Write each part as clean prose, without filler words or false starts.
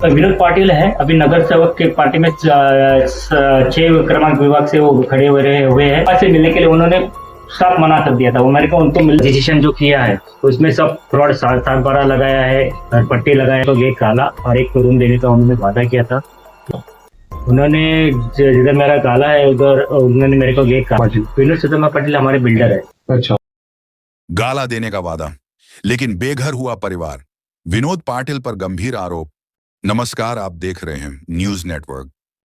विनोद पाटिल है, अभी नगर सेवक के पार्टी में 6 क्रमांक विभाग से वो खड़े हुए हैं। पैसे मिलने के लिए उन्होंने साफ मना कर दिया था। वो मेरे को उनको डिसीजन जो किया है उसमें सब फ्रॉड सात बारह लगाया है, पट्टी लगाया, तो एक काला और एक रूम देने का उन्होंने वादा किया था। उन्होंने जिधर मेरा काला है उधर उन्होंने मेरे को गेट काला। विनोद सुदामा पाटिल हमारे बिल्डर है। अच्छा, गाला देने का वादा लेकिन बेघर हुआ परिवार, विनोद पाटिल पर गंभीर आरोप। नमस्कार, आप देख रहे हैं न्यूज नेटवर्क।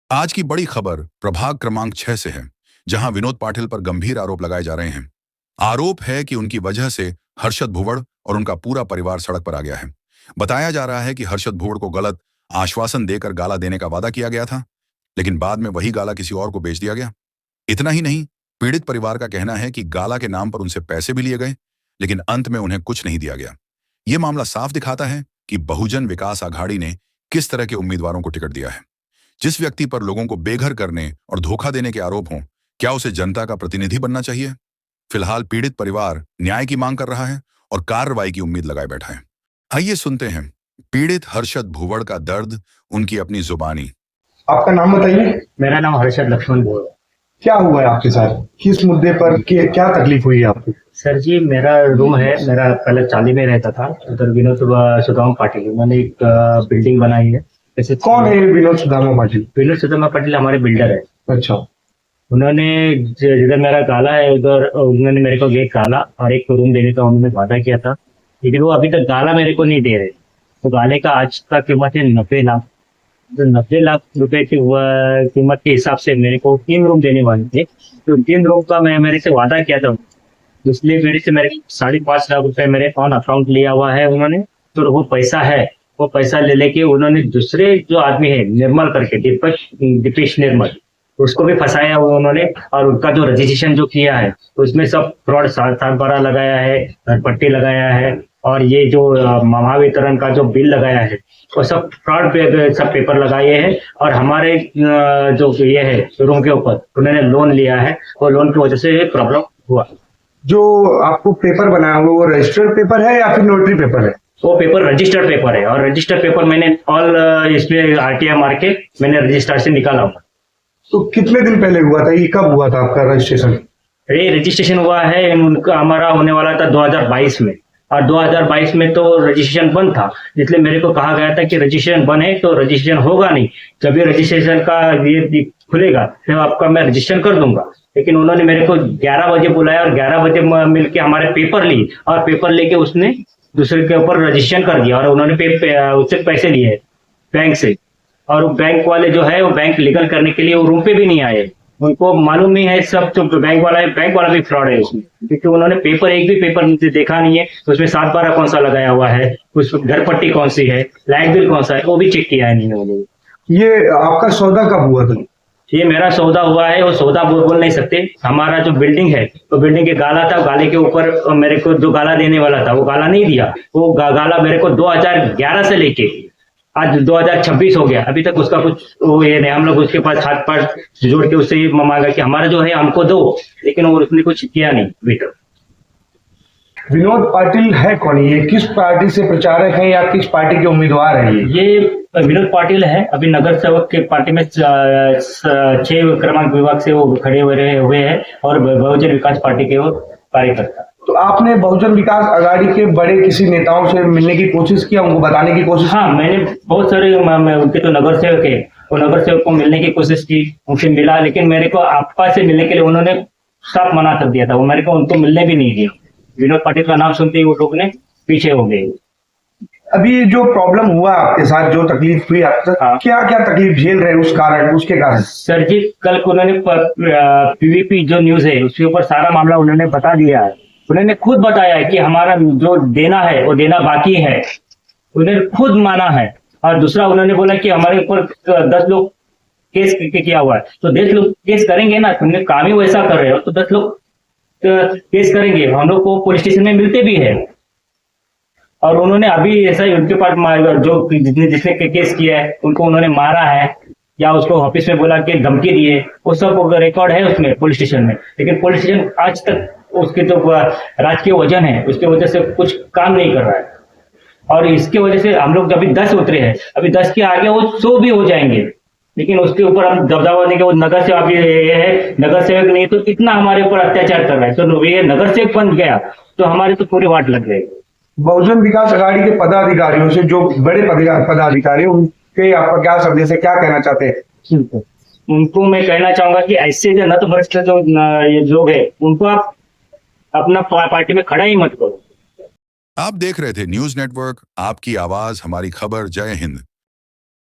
आज की बड़ी खबर प्रभाग क्रमांक 6 से है, जहां विनोद पाटिल पर गंभीर आरोप लगाए जा रहे हैं। आरोप है कि उनकी वजह से हर्षद भुवड़ और उनका पूरा परिवार सड़क पर आ गया है। बताया जा रहा है कि हर्षद भुवड़ को गलत आश्वासन देकर गाला देने का वादा किया गया था, लेकिन बाद में वही गाला किसी और को बेच दिया गया। इतना ही नहीं, पीड़ित परिवार का कहना है कि गाला के नाम पर उनसे पैसे भी लिए गए, लेकिन अंत में उन्हें कुछ नहीं दिया गया। यह मामला साफ दिखाता है कि बहुजन विकास आघाड़ी ने किस तरह के उम्मीदवारों को टिकट दिया है। जिस व्यक्ति पर लोगों को बेघर करने और धोखा देने के आरोप हों, क्या उसे जनता का प्रतिनिधि बनना चाहिए? फिलहाल पीड़ित परिवार न्याय की मांग कर रहा है और कार्रवाई की उम्मीद लगाए बैठा है। आइए सुनते हैं पीड़ित हर्षद भुवड़ का दर्द, उनकी अपनी जुबानी। आपका नाम बताइए। मेरा नाम हर्षद लक्ष्मण भुवड़। क्या हुआ है आपके साथ? किस मुद्दे पर क्या तकलीफ हुई है आपको? सर जी, मेरा रूम है, मेरा पहले चाली में रहता था। उधर विनोद सुदामा पाटिल उन्होंने एक बिल्डिंग बनाई है। जैसे कौन है विनोद सुदामा पाटिल? विनोद सुदामा पाटिल हमारे बिल्डर है। अच्छा, उन्होंने जिधर मेरा काला है उधर उन्होंने मेरे को गेट काला और एक रूम देने का उन्होंने वादा किया था, लेकिन वो अभी तक गाला मेरे को नहीं दे रहे। तो गाले का आज का कीमत है 90 लाख। तो 90 लाख रुपए की कीमत के हिसाब से मेरे को 3 रूम देने वाले थे। तो 3 रूम का मैं मेरे से वादा किया था, इसलिए मेरे से मेरे 5.5 लाख रुपए मेरे ऑन अकाउंट लिया हुआ है उन्होंने। तो वो पैसा है, वो पैसा ले लेके उन्होंने दूसरे जो आदमी है निर्मल करके, दीपेश निर्मल, उसको भी फंसाया हुआ उन्होंने। और उनका जो रजिस्ट्रेशन जो किया है उसमें सब फ्रॉड सात बारह लगाया है, पट्टी लगाया है, और ये जो महावितरण का जो बिल लगाया है वो सब फ्रॉड सब पेपर लगाए हैं। और हमारे जो ये है रूम के ऊपर उन्होंने लोन लिया है, वो लोन की वजह से प्रॉब्लम हुआ। जो आपको पेपर बनाया हुआ वो रजिस्टर्ड पेपर है या फिर नोटरी पेपर है? वो पेपर रजिस्टर्ड पेपर है, और रजिस्टर्ड पेपर मैंने ऑल इसमें RTI मार के मैंने रजिस्टर से निकाला हुआ। तो कितने दिन पहले हुआ था? ये कब हुआ था आपका रजिस्ट्रेशन? ये रजिस्ट्रेशन हुआ है उनका, हमारा होने वाला था 2022 में, और 2022 में तो रजिस्ट्रेशन बंद था। इसलिए मेरे को कहा गया था कि रजिस्ट्रेशन बंद है तो रजिस्ट्रेशन होगा नहीं, जब भी रजिस्ट्रेशन का ये खुलेगा फिर आपका मैं रजिस्ट्रेशन कर दूंगा। लेकिन उन्होंने मेरे को 11 बजे बुलाया और 11 बजे मिलके हमारे पेपर ली, और पेपर लेके उसने दूसरे के ऊपर रजिस्ट्रेशन कर दिया, और उन्होंने उससे पैसे लिए बैंक से। और वो बैंक वाले जो है वो बैंक लीगल करने के लिए वो रूम पे भी नहीं आए, उनको मालूम नहीं है सब। तो बैंक वाला भी फ्रॉड है उसमें, क्योंकि उन्होंने एक भी पेपर देखा नहीं है। तो उसमें 7/12 कौन सा लगाया हुआ है, उस घर पट्टी कौन सी है, लाइट बिल कौन सा है, वो भी चेक किया है नहीं। ये आपका सौदा कब हुआ था? ये मेरा सौदा हुआ है, वो सौदा बोल नहीं सकते। हमारा जो बिल्डिंग है तो बिल्डिंग के गाला था, गाले के ऊपर मेरे को जो गाला देने वाला था वो गाला नहीं दिया। वो गाला मेरे को 2011 से लेके आज 2026 हो गया, अभी तक उसका कुछ वो ये नहीं। हम लोग उसके पास हाथ पैर जोड़ के उससे मांगा कि हमारा जो है हमको दो, लेकिन वो उसने कुछ किया नहीं अभी तक। विनोद पाटिल है कौन? ये किस पार्टी से प्रचारक है या किस पार्टी के उम्मीदवार है? ये विनोद पाटिल है, अभी नगर सेवक के पार्टी में 6 क्रमांक विभाग से वो खड़े हुए हैं, और बहुजन विकास पार्टी के वो कार्यकर्ता। तो आपने बहुजन विकास आघाड़ी के बड़े किसी नेताओं से मिलने की कोशिश की, उनको बताने की कोशिश? हाँ, मैंने बहुत सारे उनके तो नगर सेवक है, वो नगर सेवक को मिलने की कोशिश की, उनसे मिला, लेकिन मेरे को आपका से मिलने के लिए उन्होंने साफ मना कर दिया था। वो मेरे को उनको मिलने भी नहीं दिया। विनोद पाटिल का नाम सुनते ही वो लोग ने पीछे हो गए। अभी जो प्रॉब्लम हुआ आपके साथ, जो तकलीफ हुई आपके साथ, हाँ। क्या क्या तकलीफ झेल रहे उसके कारण? सर जी, कल उन्होंने PVP जो न्यूज है उसके ऊपर सारा मामला उन्होंने बता दिया है। उन्होंने खुद बताया है कि हमारा जो देना है वो देना बाकी है, उन्होंने खुद माना है। और दूसरा उन्होंने बोला कि हमारे ऊपर 10 लोग केस किया हुआ है, तो 10 लोग केस करेंगे ना, तुमने काम ही वैसा कर रहे हो तो 10 लोग केस करेंगे। हम लोग को पुलिस स्टेशन में मिलते भी है, और उन्होंने अभी ऐसा ही उनके पास जो जिसने केस किया है उनको उन्होंने मारा है, या उसको ऑफिस में बोला कि धमकी दिए, वो सब रिकॉर्ड है उसमें पुलिस स्टेशन में। लेकिन पुलिस स्टेशन आज तक उसके जो राजकीय वजन है उसकी वजह से कुछ काम नहीं कर रहा है। और इसके वजह से हम लोग अभी 10 उतरे हैं, अभी 10 के आगे वो 100 भी हो जाएंगे, लेकिन उसके ऊपर हम दबदबा देंगे। वो नगर सेवक ये है, नगर सेवक नहीं तो कितना हमारे ऊपर अत्याचार कर रहा है, तो ये नगर सेवक बन गया तो हमारे तो पूरी वाट लग जाएगी। बहुजन विकास अघाड़ी के पदाधिकारियों से, जो बड़े पदाधिकारी, उनके आपका क्या संदेश है, क्या कहना चाहते हैं? उनको मैं कहना चाहूंगा कि ऐसे जो नत भ्रष्ट जो ये लोग है, उनको आप अपना पार्टी में खड़ा ही मत करो। आप देख रहे थे न्यूज नेटवर्क, आपकी आवाज हमारी खबर। जय हिंद।